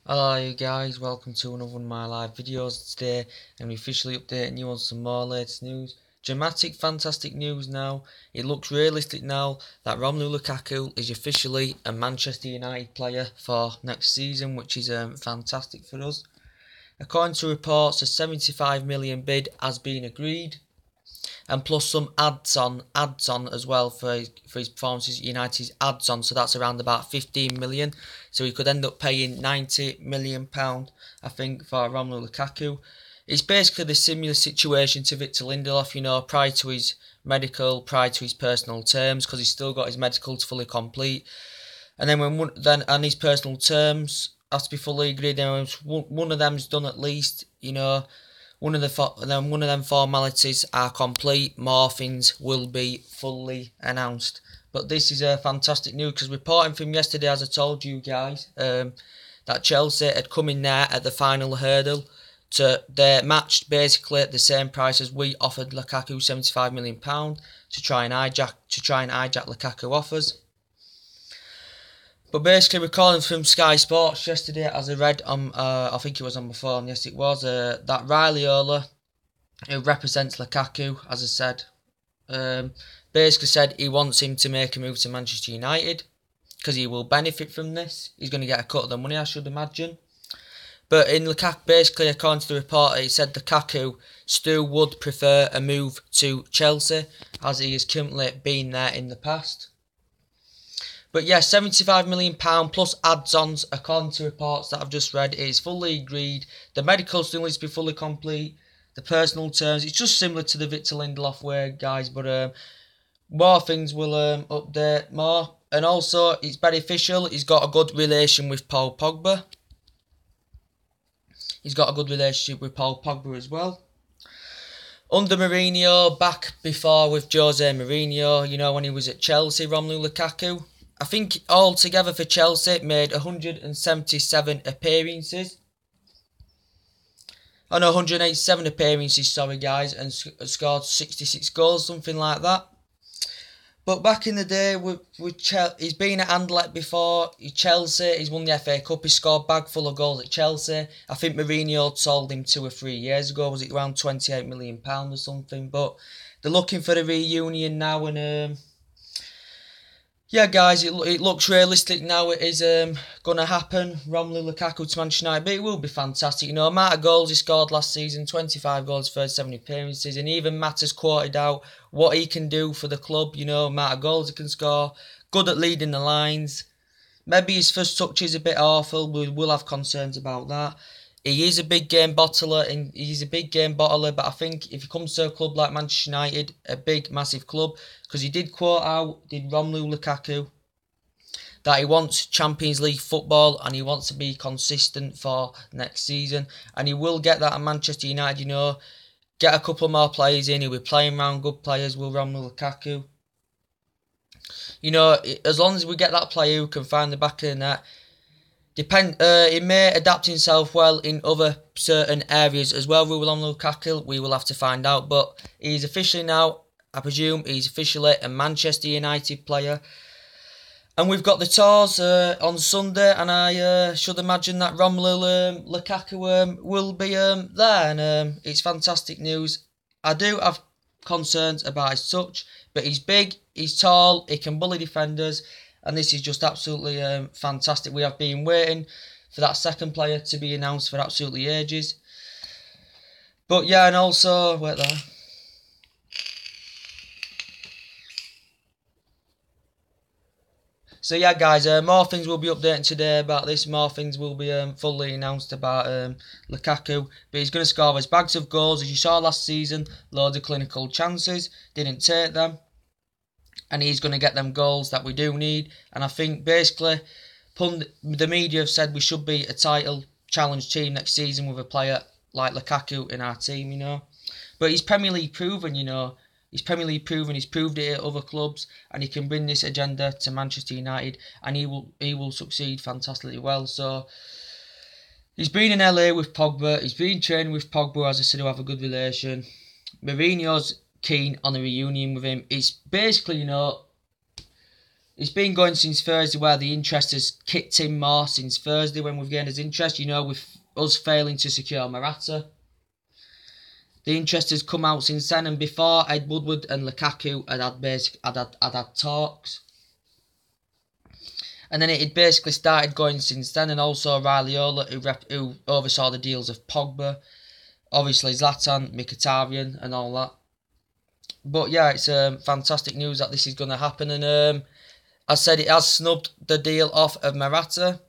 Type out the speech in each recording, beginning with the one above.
Hello you guys, welcome to another one of my live videos. Today I'm officially updating you on some more latest news. Dramatic, fantastic news now. It looks realistic now that Romelu Lukaku is officially a Manchester United player for next season, which is fantastic for us. According to reports, a 75 million bid has been agreed, and plus some adds on as well for his performances at United's adds on, so that's around about 15 million. So he could end up paying 90 million pound, I think, for Romelu Lukaku. It's basically the similar situation to Victor Lindelof, prior to his medical, prior to his personal terms, because he's still got his medical to fully complete, and then and his personal terms have to be fully agreed. Then one of them's done at least. One of them formalities are complete, more things will be fully announced. But this is a fantastic news because reporting from yesterday, as I told you guys, that Chelsea had come in there at the final hurdle they matched basically at the same price as we offered Lukaku, £75 million, to try and hijack Lukaku offers. But basically, recording from Sky Sports yesterday, as I read on, I think it was on my phone, yes it was, that Riley Ola, who represents Lukaku, as I said, basically said he wants him to make a move to Manchester United, because he will benefit from this. He's going to get a cut of the money, I should imagine. But in Lukaku, basically, according to the reporter, he said Lukaku still would prefer a move to Chelsea, as he has currently been there in the past. But yeah, £75 million plus adds-ons, according to reports that I've just read, is fully agreed. The medical still needs to be fully complete. The personal terms, it's just similar to the Victor Lindelof way, guys. But more things will update more. And also, it's beneficial. He's got a good relation with Paul Pogba. He's got a good relationship with Paul Pogba as well. Under Mourinho, back before with Jose Mourinho, when he was at Chelsea, Romelu Lukaku, I think altogether for Chelsea made 177 appearances. Oh no, 187 appearances, sorry guys, and scored 66 goals, something like that. But back in the day with Chelsea, he's been at Anderlecht before. Chelsea, he's won the FA Cup. He scored a bag full of goals at Chelsea. I think Mourinho sold him 2 or 3 years ago. Was it around £28 million or something? But they're looking for the reunion now, and yeah, guys, it looks realistic now. It is going to happen. Romelu Lukaku to Manchester United, but it will be fantastic. Amount of goals he scored last season, 25 goals, 37 appearances, and even Matt has quoted out what he can do for the club. Amount of goals he can score, good at leading the lines. Maybe his first touch is a bit awful. We'll have concerns about that. He is a big game bottler, but I think if he comes to a club like Manchester United, a big, massive club, because he did quote out, did Romelu Lukaku, that he wants Champions League football and he wants to be consistent for next season, and he will get that at Manchester United. Get a couple more players in. He'll be playing around good players with Romelu Lukaku. As long as we get that player who can find the back of the net. He may adapt himself well in other certain areas as well. Romelu Lukaku, we will have to find out. But he's officially now, I presume, he's officially a Manchester United player. And we've got the tours on Sunday, and I should imagine that Romelu Lukaku will be there. And it's fantastic news. I do have concerns about his touch, but he's big, he's tall, he can bully defenders. And this is just absolutely fantastic. We have been waiting for that second player to be announced for absolutely ages. But yeah, and also, wait there. So yeah, guys, more things will be updating today about this. More things will be fully announced about Lukaku. But he's going to score his bags of goals. As you saw last season, loads of clinical chances. Didn't take them. And he's going to get them goals that we do need. And I think basically the media have said we should be a title challenge team next season with a player like Lukaku in our team, But he's Premier League proven, He's Premier League proven, he's proved it at other clubs, and he can bring this agenda to Manchester United, and he will succeed fantastically well. So he's been in LA with Pogba, he's been training with Pogba, as I said, who have a good relation. Mourinho's keen on a reunion with him. It's basically, It's been going since Thursday, where the interest has kicked in more since Thursday when we've gained his interest. With us failing to secure Morata. The interest has come out since then, and before, Ed Woodward and Lukaku had talks. And then it had basically started going since then, and also Raiola, who oversaw the deals of Pogba, obviously Zlatan, Mkhitaryan, and all that. But yeah, it's fantastic news that this is going to happen, and as I said, it has snubbed the deal off of Morata,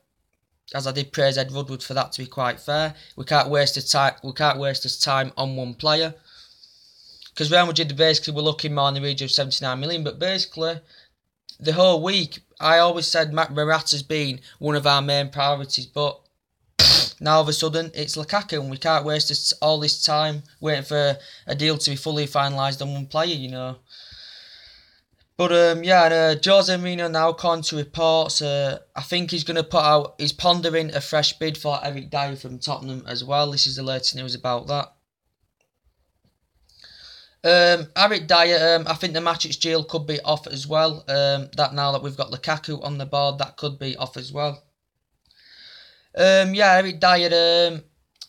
as I did praise Ed Woodward for that, to be quite fair. We can't waste his time on one player, because Real Madrid basically were looking more in the region of 79 million, but basically the whole week I always said Morata's been one of our main priorities, but now all of a sudden it's Lukaku, and we can't waste all this time waiting for a deal to be fully finalised on one player, But Jose Mourinho now, according to reports, I think he's pondering a fresh bid for Eric Dyer from Tottenham as well. This is the latest news about that. Eric Dyer, I think the Matic deal could be off as well. That now that we've got Lukaku on the board, that could be off as well. Eric Dyer,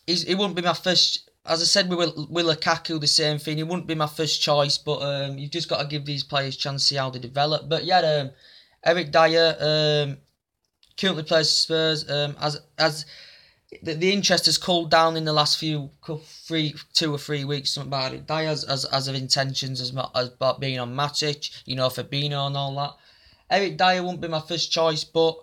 he wouldn't be my first. As I said with Lukaku, the same thing. He wouldn't be my first choice, but you've just got to give these players a chance to see how they develop. But yeah, Eric Dyer currently plays for Spurs. As the interest has cooled down in the last 2 or 3 weeks. Something about it. Dyer as of intentions as about being on Matic, Fabinho and all that. Eric Dyer wouldn't be my first choice, but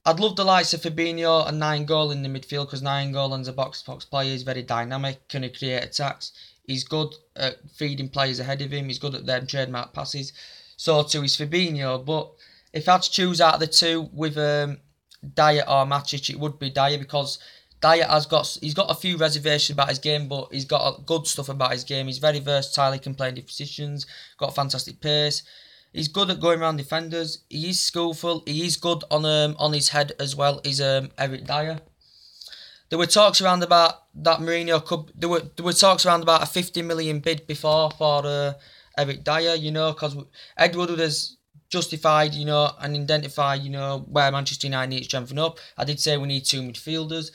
I'd love the likes of Fabinho and Nainggolan in the midfield, because Nainggolan's a box-to-box player. He's very dynamic, can create attacks. He's good at feeding players ahead of him. He's good at them trademark passes. So too is Fabinho. But if I had to choose out of the two with Dyer or Matic, it would be Dyer, because Dyer he's got a few reservations about his game, but he's got good stuff about his game. He's very versatile. He can play in different positions. Got fantastic pace. He's good at going around defenders. He is skillful. He is good on his head as well. He's Eric Dyer. There were talks around about that Mourinho could. There were talks around about a 50 million bid before for Eric Dyer. Because Ed Woodward has justified, and identified, where Manchester United need to strengthen up. I did say we need 2 midfielders.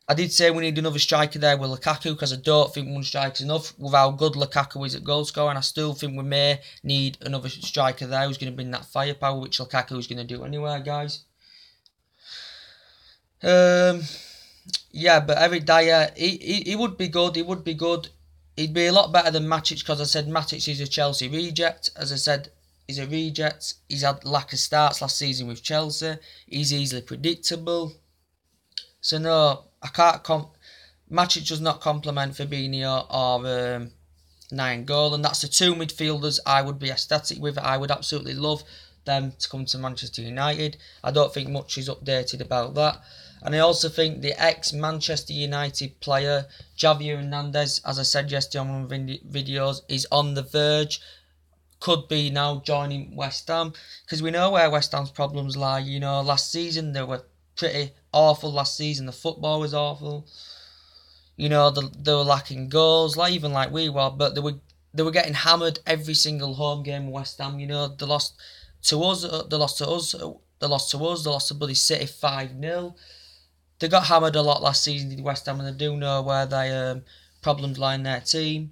I did say we need another striker there with Lukaku, because I don't think one striker is enough with how good Lukaku is at goal scoring. And I still think we may need another striker there who's going to bring that firepower, which Lukaku is going to do anyway, guys. But Eric Dyer, he would be good. He would be good. He'd be a lot better than Matic, because I said Matic is a Chelsea reject. As I said, he's a reject. He's had lack of starts last season with Chelsea. He's easily predictable. So no, I can't. Matic does not complement Fabinho or Nainggolan. That's the 2 midfielders I would be ecstatic with. I would absolutely love them to come to Manchester United. I don't think much is updated about that. And I also think the ex-Manchester United player, Javier Hernandez, as I said yesterday on one of my videos, is on the verge. Could be now joining West Ham. Because we know where West Ham's problems lie. Last season they were pretty awful. Last season the football was awful. They were lacking goals, even like we were, but they were getting hammered every single home game. West Ham, they lost to us, they lost to bloody City 5-0. They got hammered a lot last season, did West Ham, and I do know where their problems lie in their team.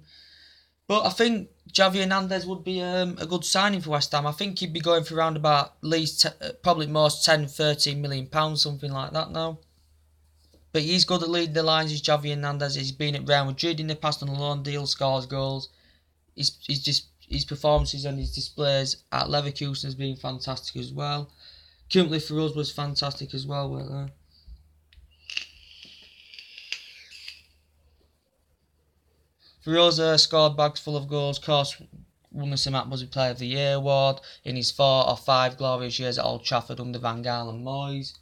But I think Javier Hernandez would be a good signing for West Ham. I think he'd be going for around about at least probably most 10-13 million pounds, something like that now. But he's good at leading the lines. He's Javier Hernandez. He's been at Real Madrid in the past on a loan deal, scores goals. His performances and his displays at Leverkusen has been fantastic as well. Currently for us was fantastic as well. For us, scored bags full of goals. Of course, won the St. Matthews Player of the Year award in his 4 or 5 glorious years at Old Trafford under Van Gaal and Moyes.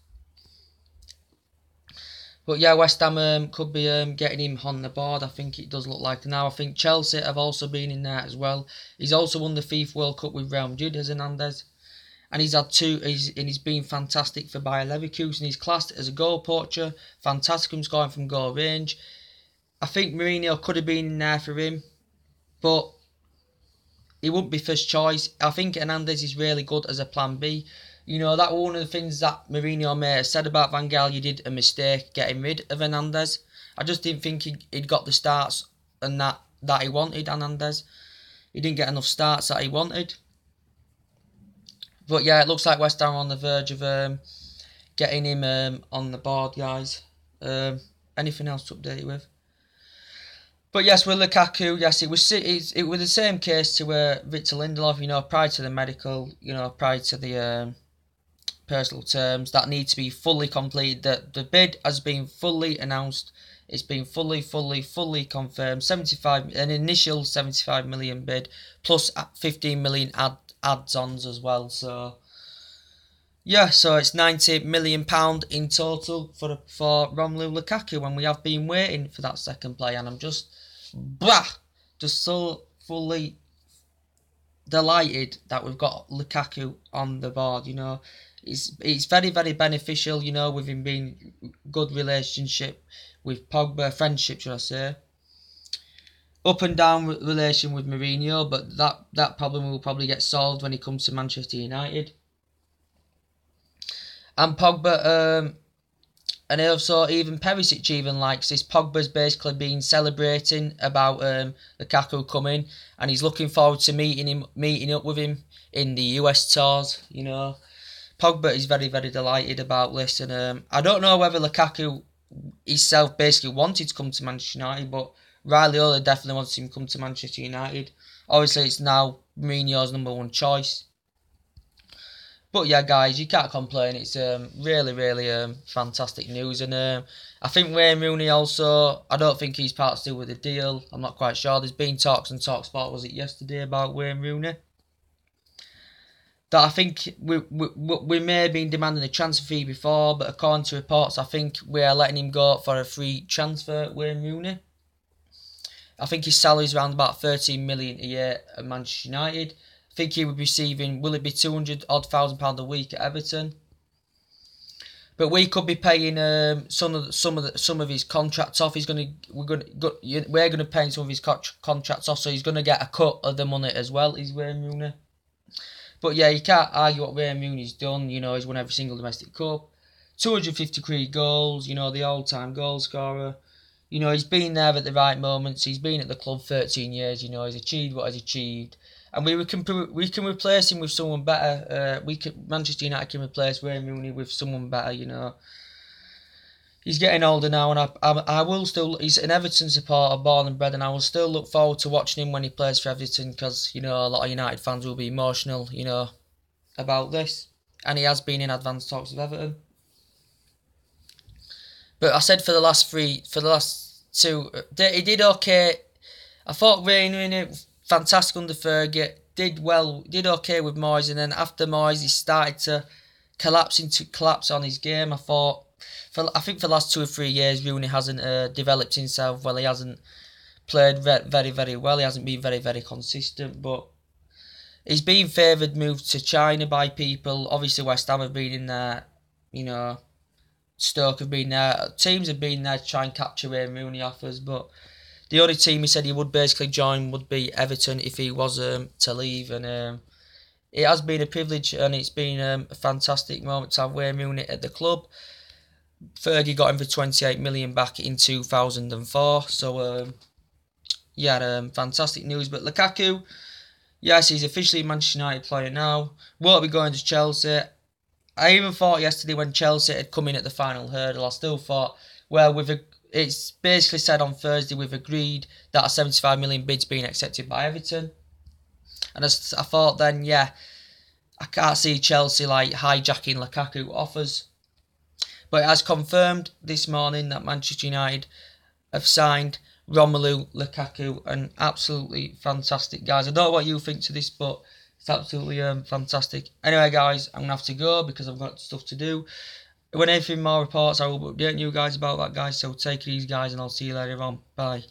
But yeah, West Ham could be getting him on the board. I think it does look like now. I think Chelsea have also been in there as well. He's also won the FIFA World Cup with Real Madrid as Hernandez. And he's had 2, he's been fantastic for Bayer Leverkusen. He's classed as a goal poacher, fantastic from scoring from goal range. I think Mourinho could have been in there for him, but he wouldn't be first choice. I think Hernandez is really good as a plan B. You know, that one of the things that Mourinho may have said about Van Gaal, you did a mistake getting rid of Hernandez. I just didn't think he'd got the starts and that he wanted, Hernandez. He didn't get enough starts that he wanted. But yeah, it looks like West Ham are on the verge of getting him on the board, guys. Anything else to update you with? But yes, with Lukaku, yes, it was the same case to Victor Lindelof. You know, prior to the medical, you know, prior to the personal terms that need to be fully completed. The bid has been fully announced. It's been fully confirmed. An initial 75 million bid plus 15 million adds-ons as well. So yeah, so it's £90 million in total for Romelu Lukaku, and we have been waiting for that second play, and I'm just so fully delighted that we've got Lukaku on the board. You know, it's very beneficial. You know, with him being good relationship with Pogba, friendship should I say. Up and down relation with Mourinho, but that problem will probably get solved when he comes to Manchester United. And Pogba, and also even Perisic even likes this. Pogba's basically been celebrating about Lukaku coming, and he's looking forward to meeting up with him in the US tours. You know, Pogba is very delighted about this, and I don't know whether Lukaku himself basically wanted to come to Manchester United, but Riley definitely wants him to come to Manchester United. Obviously, it's now Mourinho's number one choice. But yeah, guys, you can't complain. It's really fantastic news. And I think Wayne Rooney also, I don't think he's part still with the deal. I'm not quite sure. There's been talks on TalkSport, was it yesterday, about Wayne Rooney? That I think we may have been demanding a transfer fee before, but according to reports, I think we are letting him go for a free transfer, Wayne Rooney. I think his salary is around about 13 million a year at Manchester United. I think he would be receiving, will it be £200,000 a week at Everton? But we could be paying some of his contracts off. We're going to pay some of his contracts off, so he's going to get a cut of the money as well. Is Wayne Rooney. But yeah, you can't argue what Wayne Rooney's done. You know, he's won every single domestic cup, 253 goals. You know, the all-time goal scorer. You know, he's been there at the right moments. He's been at the club 13 years. You know, he's achieved what he's achieved. And we can replace him with someone better. Manchester United can replace Wayne Rooney with someone better. You know, he's getting older now, and I will still. He's an Everton supporter, born and bred, and I will still look forward to watching him when he plays for Everton, because you know a lot of United fans will be emotional, you know, about this, and he has been in advanced talks with Everton. But I said for the last two, he did okay. I thought Wayne Rooney, fantastic under Fergie, did okay with Moyes, and then after Moyes he started to collapse on his game. I think for the last 2 or 3 years Rooney hasn't developed himself well. He hasn't played very well. He hasn't been very consistent, but he's been favoured move to China by people. Obviously West Ham have been in there, you know, Stoke have been there, teams have been there to try and capture Wayne Rooney offers, but the only team he said he would basically join would be Everton if he was to leave. And it has been a privilege, and it's been a fantastic moment to have Wayne Rooney at the club. Fergie got him for 28 million back in 2004. So yeah, fantastic news. But Lukaku, yes, he's officially a Manchester United player now. Won't be going to Chelsea. I even thought yesterday when Chelsea had come in at the final hurdle, I still thought, well, it's basically said on Thursday we've agreed that a 75 million bid's been accepted by Everton. And as I thought then, yeah, I can't see Chelsea like hijacking Lukaku offers. But it has confirmed this morning that Manchester United have signed Romelu Lukaku, and absolutely fantastic, guys. I don't know what you think to this, but it's absolutely fantastic. Anyway, guys, I'm going to have to go because I've got stuff to do. When anything more reports, I will update you guys about that, guys. So take it easy, guys, and I'll see you later on. Bye.